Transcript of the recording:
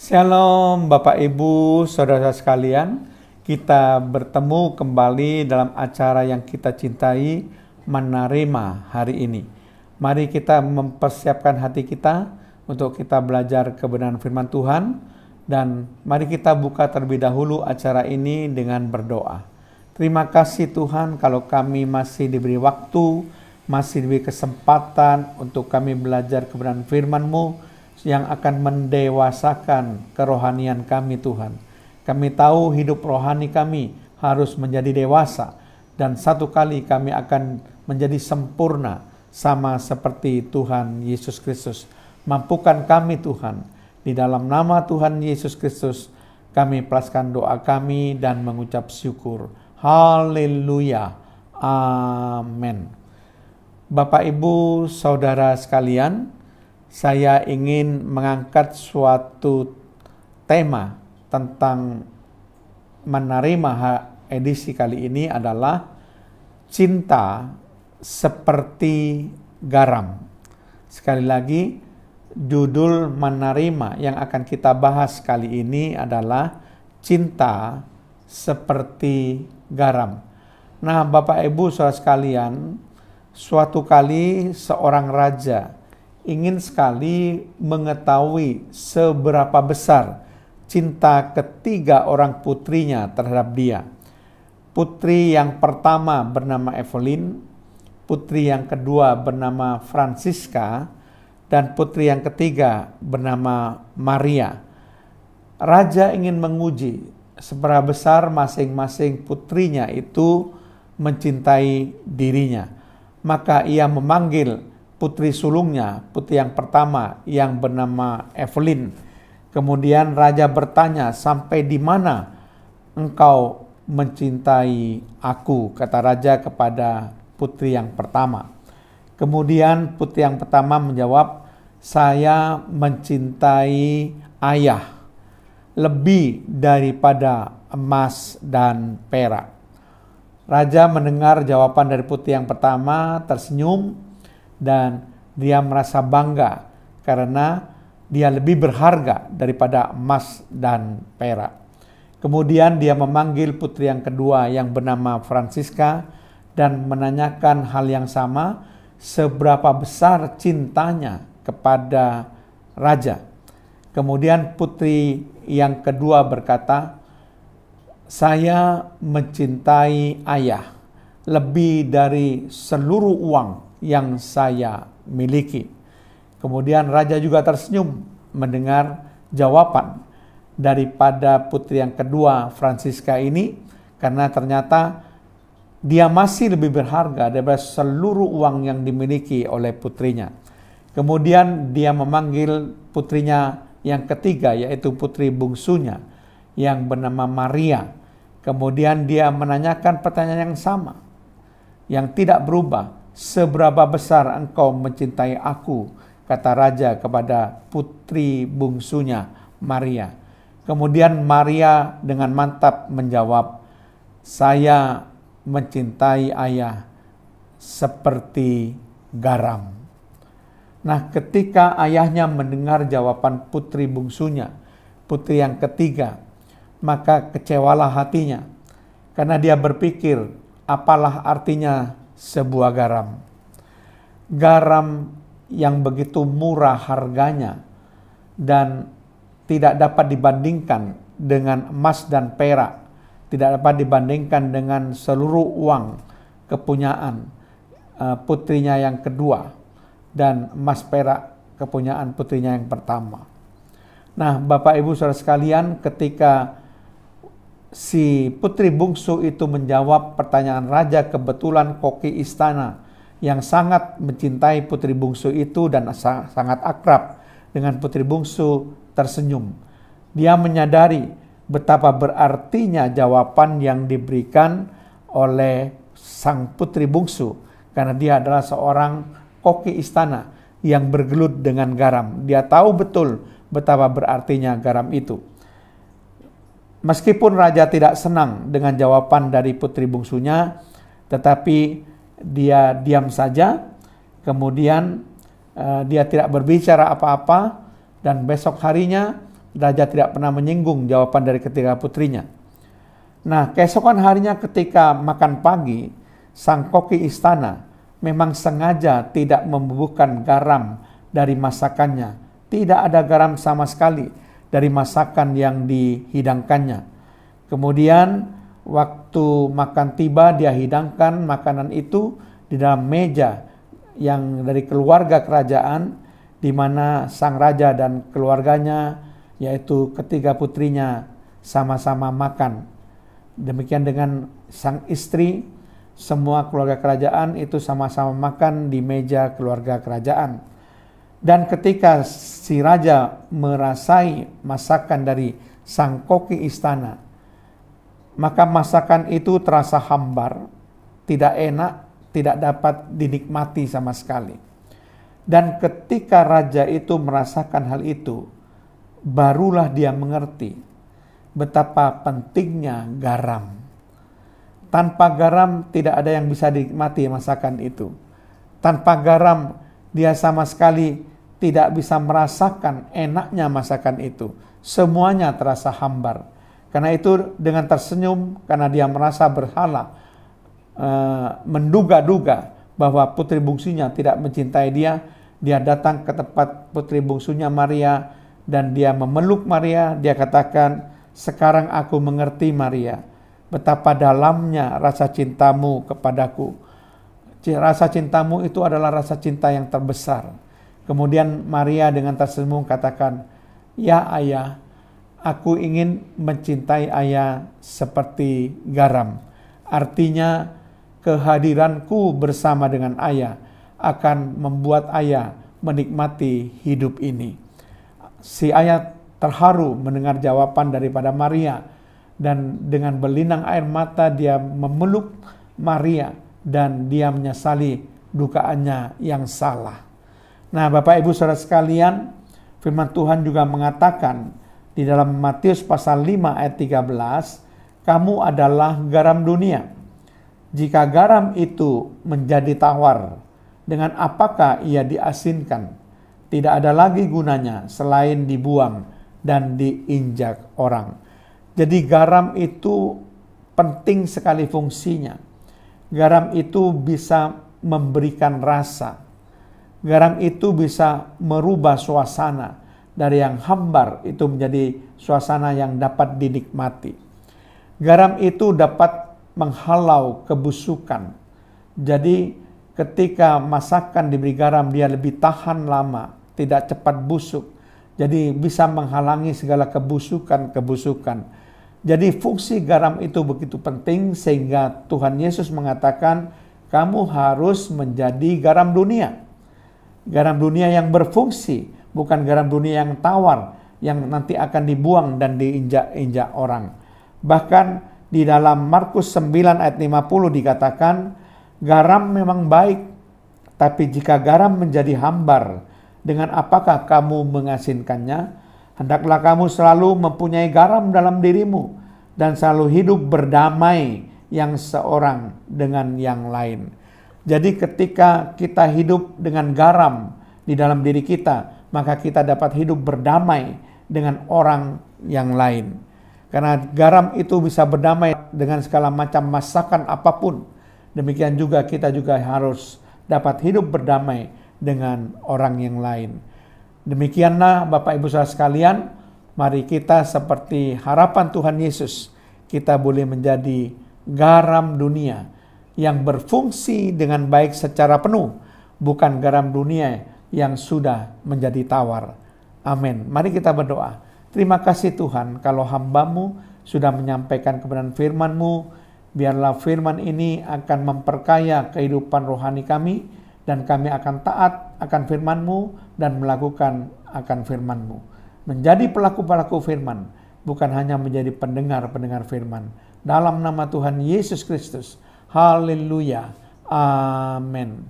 Shalom Bapak Ibu, Saudara sekalian. Kita bertemu kembali dalam acara yang kita cintai, Menerima hari ini. Mari kita mempersiapkan hati kita untuk kita belajar kebenaran firman Tuhan. Dan mari kita buka terlebih dahulu acara ini dengan berdoa. Terima kasih Tuhan kalau kami masih diberi waktu, masih diberi kesempatan untuk kami belajar kebenaran firman-Mu yang akan mendewasakan kerohanian kami Tuhan. Kami tahu hidup rohani kami harus menjadi dewasa, dan satu kali kami akan menjadi sempurna sama seperti Tuhan Yesus Kristus. Mampukan kami Tuhan, di dalam nama Tuhan Yesus Kristus kami pelaskan doa kami dan mengucap syukur. Haleluya. Amin. Bapak Ibu Saudara sekalian, saya ingin mengangkat suatu tema tentang menerima edisi kali ini adalah cinta seperti garam. Sekali lagi, judul menerima yang akan kita bahas kali ini adalah cinta seperti garam. Nah, Bapak Ibu Saudara sekalian, suatu kali seorang raja ingin sekali mengetahui seberapa besar cinta ketiga orang putrinya terhadap dia. Putri yang pertama bernama Evelyn, putri yang kedua bernama Francisca, dan putri yang ketiga bernama Maria. Raja ingin menguji seberapa besar masing-masing putrinya itu mencintai dirinya. Maka ia memanggil putri sulungnya, putri yang pertama yang bernama Evelyn. Kemudian raja bertanya, "Sampai di mana engkau mencintai aku?" kata raja kepada putri yang pertama. Kemudian putri yang pertama menjawab, "Saya mencintai ayah lebih daripada emas dan perak." Raja mendengar jawaban dari putri yang pertama, tersenyum, dan dia merasa bangga karena dia lebih berharga daripada emas dan perak. Kemudian dia memanggil putri yang kedua yang bernama Francisca dan menanyakan hal yang sama, seberapa besar cintanya kepada raja. Kemudian putri yang kedua berkata, "Saya mencintai ayah lebih dari seluruh uang yang saya miliki." Kemudian raja juga tersenyum mendengar jawaban daripada putri yang kedua Francisca ini, karena ternyata dia masih lebih berharga daripada seluruh uang yang dimiliki oleh putrinya. Kemudian dia memanggil putrinya yang ketiga, yaitu putri bungsunya yang bernama Maria. Kemudian dia menanyakan pertanyaan yang sama, yang tidak berubah. "Seberapa besar engkau mencintai aku?" kata raja kepada putri bungsunya Maria. Kemudian Maria dengan mantap menjawab, "Saya mencintai ayah seperti garam." Nah, ketika ayahnya mendengar jawaban putri bungsunya, putri yang ketiga, maka kecewalah hatinya, karena dia berpikir, apalah artinya sebuah garam. Garam yang begitu murah harganya dan tidak dapat dibandingkan dengan emas dan perak, tidak dapat dibandingkan dengan seluruh uang kepunyaan putrinya yang kedua dan emas perak kepunyaan putrinya yang pertama. Nah, Bapak Ibu Saudara sekalian, ketika si putri bungsu itu menjawab pertanyaan raja, kebetulan koki istana yang sangat mencintai putri bungsu itu dan sangat akrab dengan putri bungsu tersenyum. Dia menyadari betapa berartinya jawaban yang diberikan oleh sang putri bungsu, karena dia adalah seorang koki istana yang bergelut dengan garam. Dia tahu betul betapa berartinya garam itu. Meskipun raja tidak senang dengan jawaban dari putri bungsunya, tetapi dia diam saja. Kemudian dia tidak berbicara apa-apa, dan besok harinya Raja tidak pernah menyinggung jawaban dari ketiga putrinya. Nah, keesokan harinya ketika makan pagi, sang koki istana memang sengaja tidak membubuhkan garam dari masakannya. Tidak ada garam sama sekali dari masakan yang dihidangkannya. Kemudian waktu makan tiba, dia hidangkan makanan itu di dalam meja yang dari keluarga kerajaan, di mana sang raja dan keluarganya, yaitu ketiga putrinya, sama-sama makan. Demikian dengan sang istri, semua keluarga kerajaan itu sama-sama makan di meja keluarga kerajaan. Dan ketika si raja merasai masakan dari sang koki istana, maka masakan itu terasa hambar, tidak enak, tidak dapat dinikmati sama sekali. Dan ketika raja itu merasakan hal itu, barulah dia mengerti betapa pentingnya garam. Tanpa garam tidak ada yang bisa dinikmati masakan itu. Tanpa garam dia sama sekali tidak bisa merasakan enaknya masakan itu. Semuanya terasa hambar. Karena itu dengan tersenyum, karena dia merasa berhala, menduga-duga bahwa putri bungsunya tidak mencintai dia, dia datang ke tempat putri bungsunya Maria dan dia memeluk Maria. Dia katakan, "Sekarang aku mengerti Maria, betapa dalamnya rasa cintamu kepadaku. Rasa cintamu itu adalah rasa cinta yang terbesar." Kemudian Maria dengan tersenyum katakan, "Ya ayah, aku ingin mencintai ayah seperti garam." Artinya kehadiranku bersama dengan ayah akan membuat ayah menikmati hidup ini. Si ayah terharu mendengar jawaban daripada Maria, dan dengan berlinang air mata dia memeluk Maria dan dia menyesali dugaannya yang salah. Nah, Bapak Ibu Saudara sekalian, firman Tuhan juga mengatakan di dalam Matius pasal 5 ayat 13, "Kamu adalah garam dunia. Jika garam itu menjadi tawar, dengan apakah ia diasinkan? Tidak ada lagi gunanya selain dibuang dan diinjak orang." Jadi garam itu penting sekali fungsinya. Garam itu bisa memberikan rasa. Garam itu bisa merubah suasana dari yang hambar itu menjadi suasana yang dapat dinikmati. Garam itu dapat menghalau kebusukan. Jadi ketika masakan diberi garam, dia lebih tahan lama, tidak cepat busuk. Jadi bisa menghalangi segala kebusukan-kebusukan. Jadi fungsi garam itu begitu penting sehingga Tuhan Yesus mengatakan, "Kamu harus menjadi garam dunia." Garam dunia yang berfungsi, bukan garam dunia yang tawar, yang nanti akan dibuang dan diinjak-injak orang. Bahkan di dalam Markus 9 ayat 50 dikatakan, "Garam memang baik, tapi jika garam menjadi hambar, dengan apakah kamu mengasinkannya? Hendaklah kamu selalu mempunyai garam dalam dirimu dan selalu hidup berdamai yang seorang dengan yang lain." Jadi ketika kita hidup dengan garam di dalam diri kita, maka kita dapat hidup berdamai dengan orang yang lain. Karena garam itu bisa berdamai dengan segala macam masakan apapun. Demikian juga kita juga harus dapat hidup berdamai dengan orang yang lain. Demikianlah Bapak Ibu Saudara sekalian, mari kita seperti harapan Tuhan Yesus, kita boleh menjadi garam dunia yang berfungsi dengan baik secara penuh, bukan garam dunia yang sudah menjadi tawar. Amin. Mari kita berdoa. Terima kasih Tuhan, kalau hamba-Mu sudah menyampaikan kebenaran firman-Mu, biarlah firman ini akan memperkaya kehidupan rohani kami, dan kami akan taat akan firman-Mu dan melakukan akan firman-Mu. Menjadi pelaku-pelaku firman, bukan hanya menjadi pendengar-pendengar firman. Dalam nama Tuhan Yesus Kristus. Haleluya. Amin.